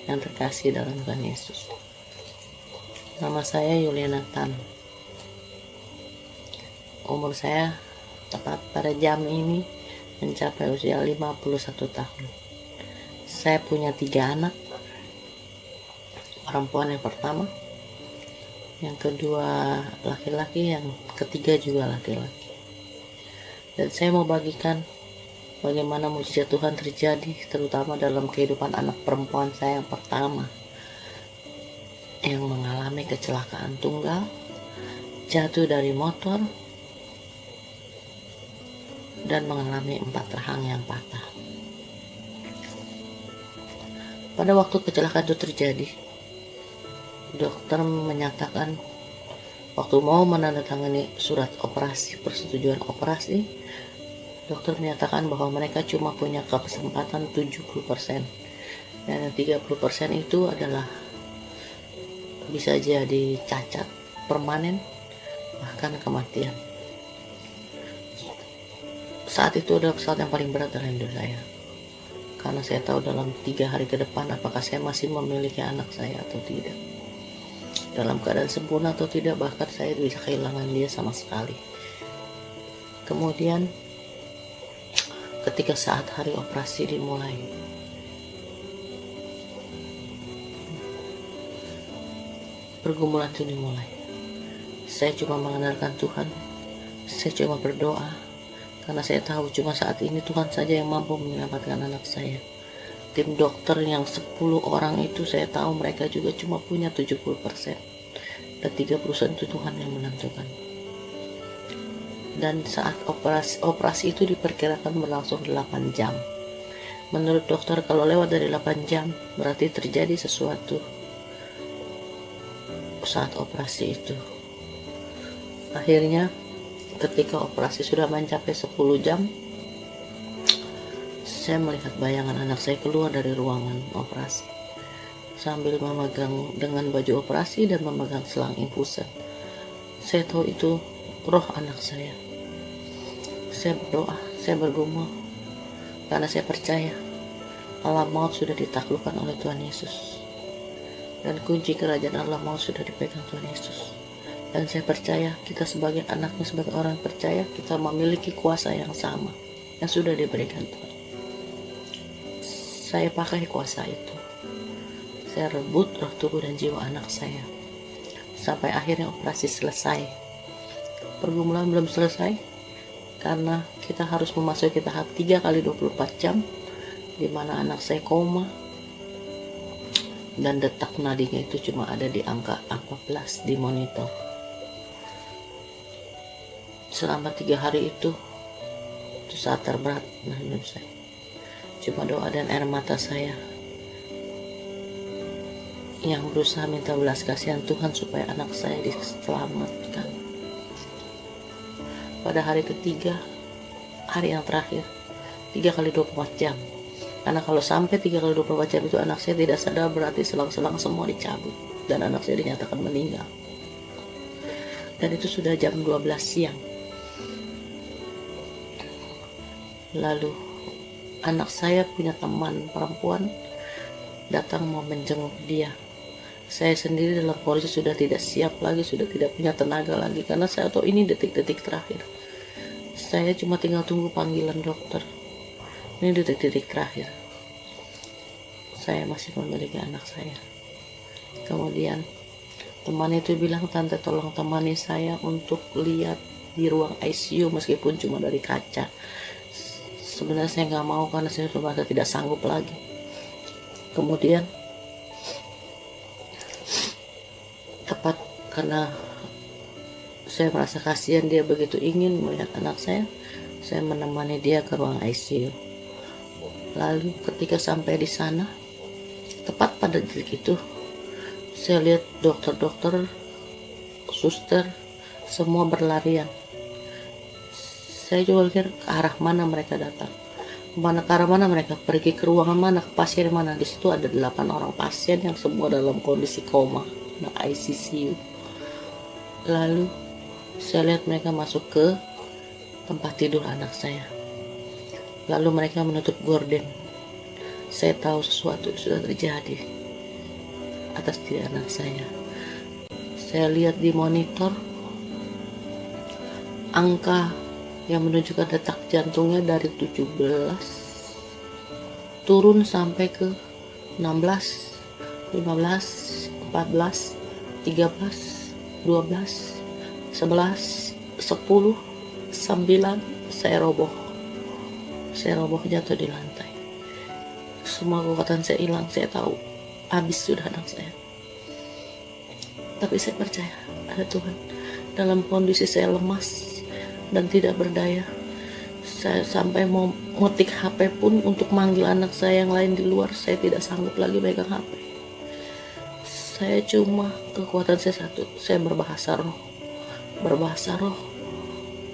yang terkasih dalam Tuhan Yesus. Nama saya Yuliana Tan. Umur saya tepat pada jam ini mencapai usia 51 tahun. Saya punya 3 anak. Perempuan yang pertama, yang kedua laki-laki, yang ketiga juga laki-laki. Dan saya mau bagikan bagaimana mujizat Tuhan terjadi, terutama dalam kehidupan anak perempuan saya yang pertama, yang mengalami kecelakaan tunggal, jatuh dari motor, dan mengalami 4 rahang yang patah. Pada waktu kecelakaan itu terjadi, dokter menyatakan waktu mau menandatangani surat operasi, persetujuan operasi, dokter menyatakan bahwa mereka cuma punya kesempatan 70%, dan 30% itu adalah bisa jadi cacat permanen, bahkan kematian. Saat itu adalah saat yang paling berat dalam hidup saya, karena saya tahu dalam 3 hari ke depan apakah saya masih memiliki anak saya atau tidak, dalam keadaan sempurna atau tidak, bahkan saya bisa kehilangan dia sama sekali. Kemudian ketika saat hari operasi dimulai, pergumulan itu dimulai. Saya cuma mengandalkan Tuhan, saya cuma berdoa, karena saya tahu cuma saat ini Tuhan saja yang mampu menyelamatkan anak saya. Tim dokter yang 10 orang itu saya tahu mereka juga cuma punya 70%, dan 30% itu Tuhan yang menentukan. Dan saat operasi itu diperkirakan berlangsung 8 jam. Menurut dokter kalau lewat dari 8 jam berarti terjadi sesuatu saat operasi itu. Akhirnya ketika operasi sudah mencapai 10 jam, saya melihat bayangan anak saya keluar dari ruangan operasi sambil memegang dengan baju operasi dan memegang selang infusen. Saya tahu itu roh anak saya. Saya berdoa, saya bergumul, karena saya percaya alam maut sudah ditaklukkan oleh Tuhan Yesus, dan kunci kerajaan alam maut sudah dipegang Tuhan Yesus. Dan saya percaya kita sebagai anaknya, sebagai orang percaya, kita memiliki kuasa yang sama yang sudah diberikan Tuhan. Saya pakai kuasa itu. Saya rebut roh, tubuh, dan jiwa anak saya sampai akhirnya operasi selesai. Pergumulan belum selesai, karena kita harus memasuki tahap 3 kali 24 jam, di mana anak saya koma dan detak nadinya itu cuma ada di angka 14 di monitor. Selama 3 hari itu saat terberat dalam hidup saya. Cuma doa dan air mata saya yang berusaha minta belas kasihan Tuhan supaya anak saya diselamatkan. Pada hari ketiga, hari yang terakhir, 3 kali 24 jam. Karena kalau sampai 3 kali 24 jam itu anak saya tidak sadar, berarti selang-selang semua dicabut dan anak saya dinyatakan meninggal. Dan itu sudah jam 12 siang. Lalu anak saya punya teman perempuan datang mau menjenguk dia. Saya sendiri dalam kondisi sudah tidak siap lagi, sudah tidak punya tenaga lagi, karena saya tahu ini detik-detik terakhir. Saya cuma tinggal tunggu panggilan dokter. Ini detik-detik terakhir. Saya masih memiliki anak saya. Kemudian teman itu bilang, "Tante, tolong temani saya untuk lihat di ruang ICU meskipun cuma dari kaca." Sebenarnya saya nggak mau karena saya sudah tidak sanggup lagi. Kemudian tepat karena saya merasa kasihan, dia begitu ingin melihat anak saya menemani dia ke ruang ICU. Lalu ketika sampai di sana, tepat pada detik itu, saya lihat dokter-dokter, suster, semua berlarian. Saya juga pikir ke arah mana mereka datang, ke arah mana mereka pergi, ke ruangan mana, ke pasien mana. Di situ ada 8 orang pasien yang semua dalam kondisi koma, ICU. Lalu saya lihat mereka masuk ke tempat tidur anak saya. Lalu mereka menutup gorden. Saya tahu sesuatu sudah terjadi. atas diri anak saya. Saya lihat di monitor angka yang menunjukkan detak jantungnya dari 17 turun sampai ke 16, 15, 14, 13, 12, 11, 10, 9. Saya roboh jatuh di lantai. Semua kekuatan saya hilang. Saya tahu habis sudah anak saya, tapi saya percaya ada Tuhan. Dalam kondisi saya lemas dan tidak berdaya, saya sampai mau ngetik HP pun untuk manggil anak saya yang lain di luar, saya tidak sanggup lagi megang HP. Saya cuma, kekuatan saya satu, saya berbahasa roh,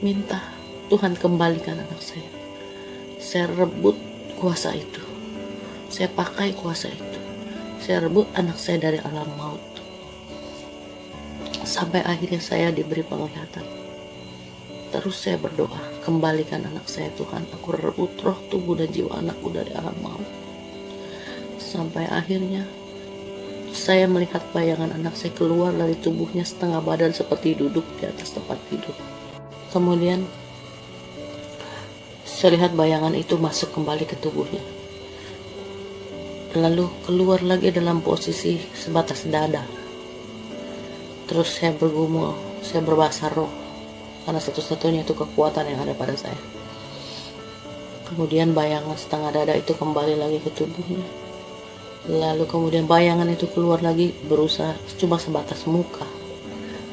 minta Tuhan kembalikan anak saya. Saya rebut kuasa itu, saya pakai kuasa itu, saya rebut anak saya dari alam maut. Sampai akhirnya saya diberi penglihatan. Terus saya berdoa, kembalikan anak saya Tuhan. Aku rebut roh, tubuh, dan jiwa anakku dari alam maut. Sampai akhirnya saya melihat bayangan anak saya keluar dari tubuhnya setengah badan seperti duduk di atas tempat tidur. Kemudian saya lihat bayangan itu masuk kembali ke tubuhnya. Lalu keluar lagi dalam posisi sebatas dada. Terus saya bergumul, saya berbahasa roh, karena satu-satunya itu kekuatan yang ada pada saya. Kemudian bayangan setengah dada itu kembali lagi ke tubuhnya. Lalu kemudian bayangan itu keluar lagi, berusaha cuma sebatas muka,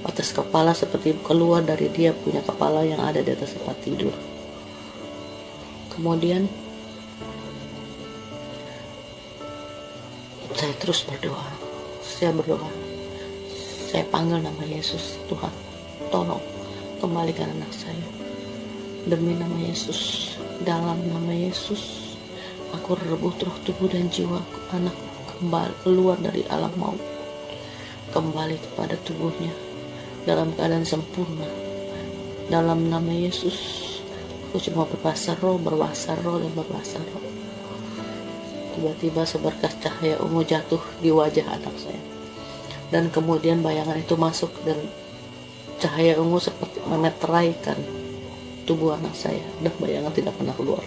atas kepala, seperti keluar dari dia punya kepala yang ada di atas tempat tidur. Kemudian saya terus berdoa, saya panggil nama Yesus. Tuhan, tolong kembalikan anak saya. Demi nama Yesus, dalam nama Yesus, aku rebut roh, tubuh, dan jiwa anak kembali keluar dari alam maut, kembali kepada tubuhnya dalam keadaan sempurna. Dalam nama Yesus, aku cuma berbahasa roh, dan berbahasa roh. Tiba-tiba seberkas cahaya ungu jatuh di wajah anak saya, dan kemudian bayangan itu masuk, dan cahaya ungu seperti memeteraikan tubuh anak saya, dan bayangan tidak pernah keluar.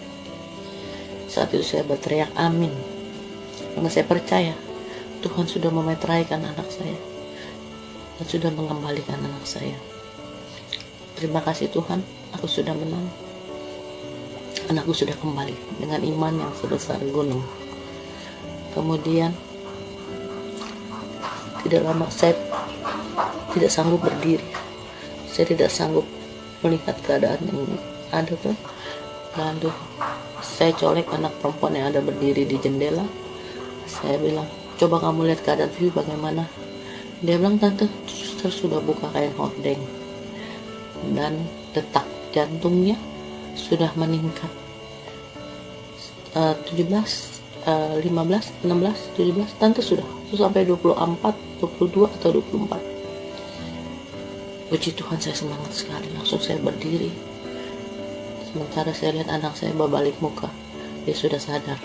Saat itu saya berteriak amin, karena saya percaya Tuhan sudah memeteraikan anak saya dan sudah mengembalikan anak saya. Terima kasih Tuhan, aku sudah menang. Anakku sudah kembali dengan iman yang sebesar gunung. Kemudian tidak lama saya tidak sanggup berdiri, saya tidak sanggup melihat keadaan yang ada tuh. Lalu saya colek anak perempuan yang ada berdiri di jendela. Saya bilang, coba kamu lihat keadaan Vivi bagaimana. Dia bilang, tante, suster sudah buka kain hordeng dan detak jantungnya sudah meningkat 17, 15, 16, 17, tante sudah sampai 24, 22 atau 24. Puji Tuhan, saya semangat sekali. Langsung saya berdiri. Sementara saya lihat anak saya berbalik muka, dia sudah sadar.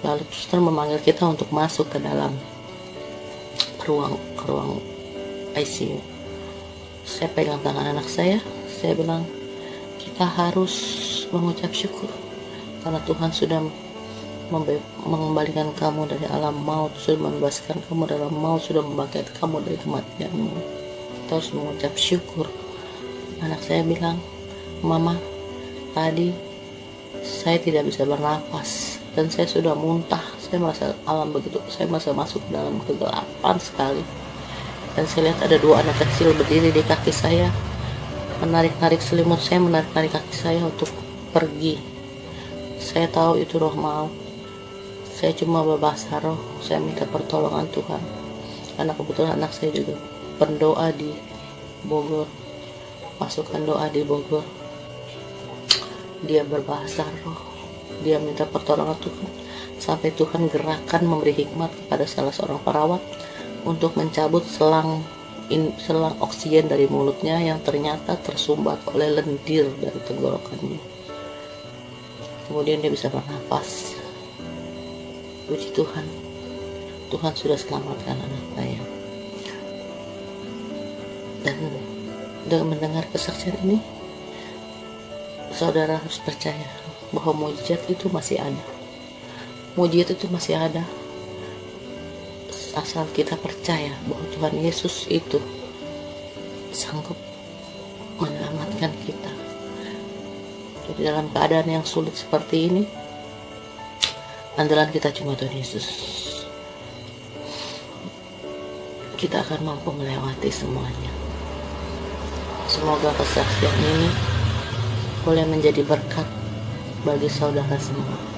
Lalu suster memanggil kita untuk masuk ke dalam ruang ICU. Saya pegang tangan anak saya bilang, kita harus mengucap syukur karena Tuhan sudah mengembalikan kamu dari alam maut, sudah membebaskan kamu dari alam maut, sudah membangkitkan kamu dari kematianmu. Kita harus mengucap syukur. Anak saya bilang, Mama, tadi saya tidak bisa bernafas dan saya sudah muntah. Saya merasa alam begitu, saya merasa masuk dalam kegelapan sekali. Dan saya lihat ada dua anak kecil berdiri di kaki saya, menarik-narik selimut saya, menarik-narik kaki saya untuk pergi. Saya tahu itu roh maut. Saya cuma berbahasa roh, saya minta pertolongan Tuhan. Karena kebetulan anak saya juga pendoa di Bogor, masukkan doa di Bogor. Dia berbahasa roh, dia minta pertolongan Tuhan, sampai Tuhan gerakan memberi hikmat kepada salah seorang perawat untuk mencabut selang oksigen dari mulutnya yang ternyata tersumbat oleh lendir dari tenggorokannya. Kemudian dia bisa bernafas. Puji Tuhan, Tuhan sudah selamatkan anak saya. Dan dengan mendengar kesaksian ini, saudara harus percaya bahwa mujizat itu masih ada. Mujizat itu masih ada asal kita percaya bahwa Tuhan Yesus itu sanggup menyelamatkan kita. Jadi dalam keadaan yang sulit seperti ini, andalan kita cuma Tuhan Yesus. Kita akan mampu melewati semuanya. Semoga kesaksian ini boleh menjadi berkat bagi saudara semua.